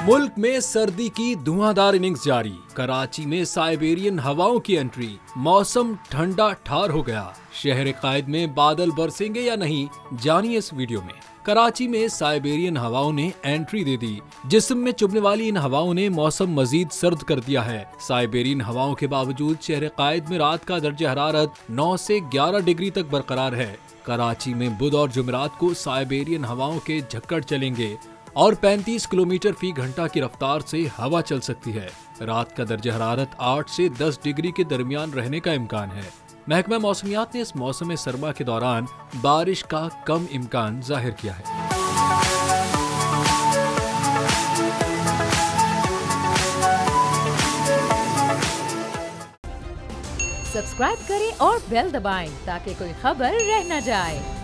मुल्क में सर्दी की धुआंधार इनिंग्स जारी। कराची में साइबेरियन हवाओं की एंट्री। मौसम ठंडा ठार हो गया। शहर कायद में बादल बरसेंगे या नहीं, जानिए इस वीडियो में। कराची में साइबेरियन हवाओं ने एंट्री दे दी। जिस्म में चुभने वाली इन हवाओं ने मौसम मजीद सर्द कर दिया है। साइबेरियन हवाओं के बावजूद शहर कायद में रात का दर्जा हरारत 9 से 11 डिग्री तक बरकरार है। कराची में बुध और जुमेरात को साइबेरियन हवाओं के झक्कड़ चलेंगे और 35 किलोमीटर फी घंटा की रफ्तार से हवा चल सकती है। रात का दर्जा हरारत 8 से 10 डिग्री के दरमियान रहने का इम्कान है। महकमा मौसमियात ने इस मौसम सरमा के दौरान बारिश का कम इम्कान जाहिर किया है। सब्सक्राइब करें और बेल दबाएं ताकि कोई खबर रह न जाए।